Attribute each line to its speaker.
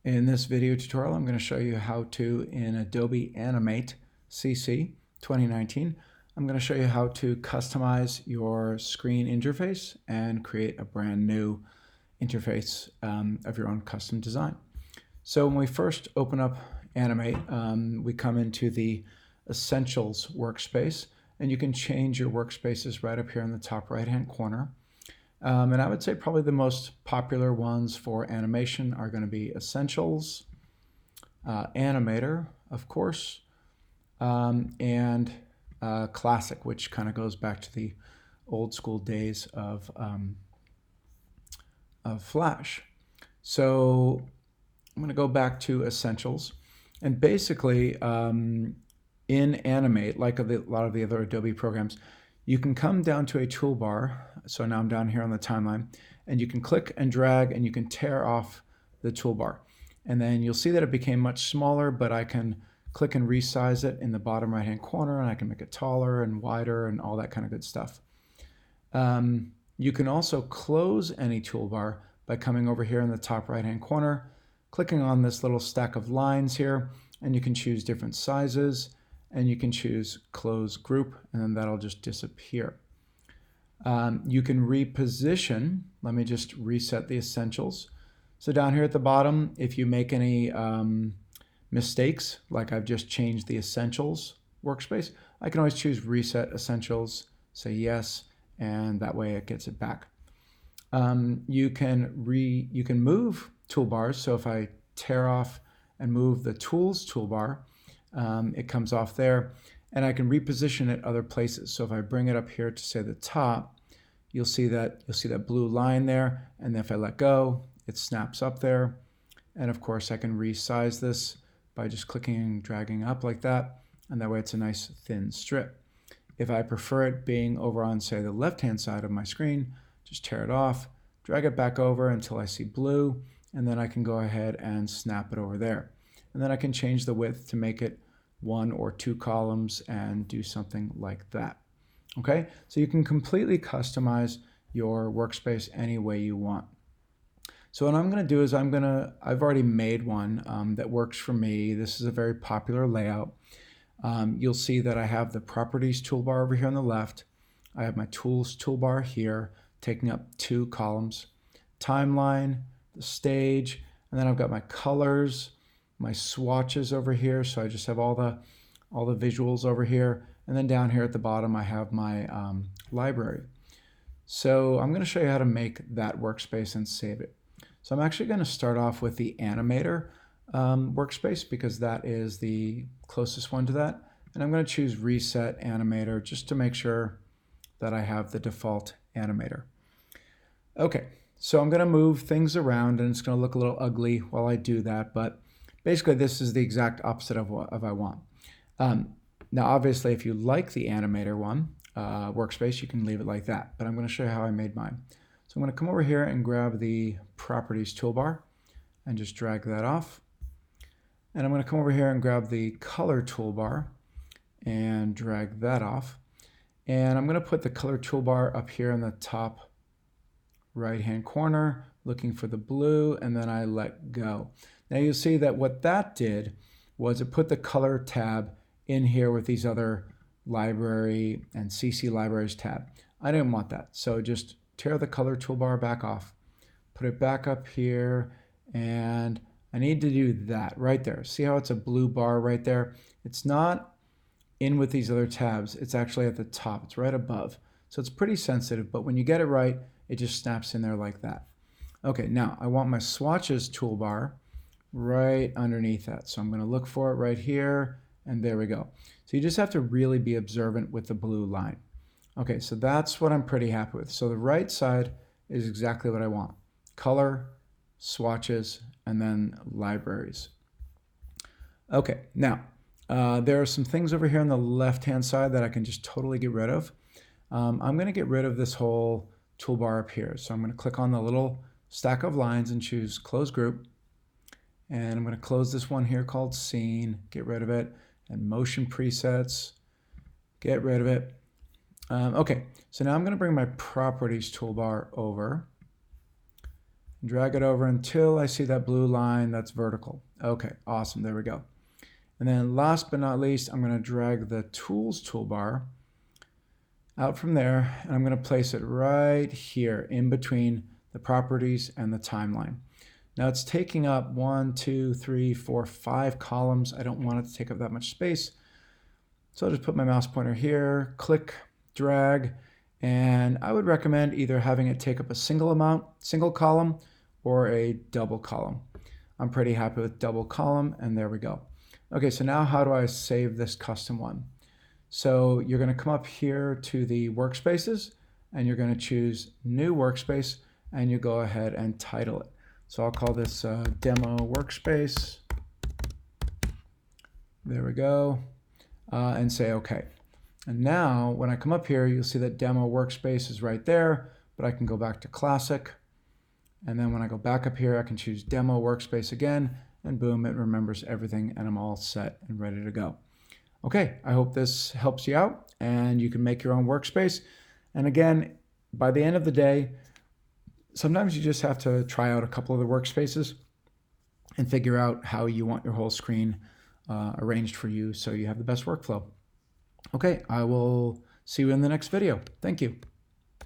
Speaker 1: In this video tutorial, I'm going to show you how to, in Adobe Animate CC 2019, I'm going to show you how to customize your screen interface and create a brand new interface of your own custom design. So when we first open up Animate, we come into the Essentials workspace, and you can change your workspaces right up here in the top right-hand corner. And I would say probably the most popular ones for animation are going to be Essentials, Animator, of course, and Classic, which kind of goes back to the old school days of Flash. So I'm going to go back to Essentials, and basically in Animate, like a lot of the other Adobe programs, you can come down to a toolbar. So now I'm down here on the timeline, and you can click and drag and you can tear off the toolbar. And then you'll see that it became much smaller, but I can click and resize it in the bottom right hand corner, and I can make it taller and wider and all that kind of good stuff. You can also close any toolbar by coming over here in the top right hand corner, clicking on this little stack of lines here, and you can choose different sizes, and you can choose close group, and then that'll just disappear. You can reposition. Let me just reset the Essentials. So down here at the bottom, if you make any mistakes, like I've just changed the Essentials workspace, I can always choose Reset Essentials, say yes, and that way it gets it back. You can move toolbars. So if I tear off and move the Tools toolbar, it comes off there, and I can reposition it other places. So if I bring it up here to say the top, you'll see that blue line there, and if I let go, it snaps up there. And of course, I can resize this by just clicking and dragging up like that, and that way it's a nice thin strip. If I prefer it being over on, say, the left-hand side of my screen, just tear it off, drag it back over until I see blue, and then I can go ahead and snap it over there. And then I can change the width to make it 1 or 2 columns and do something like that. Okay, so you can completely customize your workspace any way you want. So what I'm going to do is I've already made one that works for me. This is a very popular layout. You'll see that I have the Properties toolbar over here on the left. I have my Tools toolbar here, taking up 2 columns. Timeline, the Stage, and then I've got my Colors, my swatches over here. So I just have all the visuals over here. And then down here at the bottom, I have my library. So I'm going to show you how to make that workspace and save it. So I'm actually going to start off with the Animator workspace, because that is the closest one to that. And I'm going to choose Reset Animator just to make sure that I have the default Animator. Okay, so I'm going to move things around, and it's going to look a little ugly while I do that, but basically this is the exact opposite of what I want. Now obviously if you like the Animator one workspace, you can leave it like that, but I'm going to show you how I made mine. So I'm going to come over here and grab the Properties toolbar and just drag that off. And I'm going to come over here and grab the Color toolbar and drag that off. And I'm going to put the Color toolbar up here in the top right hand corner, looking for the blue, and then I let go. Now you'll see that what that did was it put the Color tab in here with these other library and CC libraries tab. I didn't want that, so just tear the Color toolbar back off, put it back up here, and I need to do that right there. See how it's a blue bar right there? It's not in with these other tabs, it's actually at the top, it's right above. So it's pretty sensitive, but when you get it right, it just snaps in there like that. Okay, now I want my swatches toolbar right underneath that. So I'm going to look for it right here, and there we go. So you just have to really be observant with the blue line. Okay, so that's what I'm pretty happy with. So the right side is exactly what I want. Color, swatches, and then libraries. Okay, now there are some things over here on the left-hand side that I can just totally get rid of. I'm going to get rid of this whole toolbar up here. So I'm going to click on the little stack of lines and choose Close Group. And I'm going to close this one here called Scene, get rid of it, and Motion Presets, get rid of it. Okay, so now I'm going to bring my Properties toolbar over. Drag it over until I see that blue line that's vertical. Okay, awesome, there we go. And then last but not least, I'm going to drag the Tools toolbar out from there, and I'm going to place it right here in between the properties and the timeline. Now it's taking up 1, 2, 3, 4, 5 columns. I don't want it to take up that much space. So I'll just put my mouse pointer here, click, drag, and I would recommend either having it take up a single column, or a double column. I'm pretty happy with double column, and there we go. Okay, so now how do I save this custom one? So you're going to come up here to the Workspaces, and you're going to choose New Workspace, and you go ahead and title it. So I'll call this Demo Workspace. There we go. And say OK. And now when I come up here, you'll see that Demo Workspace is right there, but I can go back to Classic. And then when I go back up here, I can choose Demo Workspace again, and boom, it remembers everything, and I'm all set and ready to go. Okay, I hope this helps you out, and you can make your own workspace. And again, by the end of the day, sometimes you just have to try out a couple of the workspaces and figure out how you want your whole screen arranged for you so you have the best workflow. Okay, I will see you in the next video. Thank you.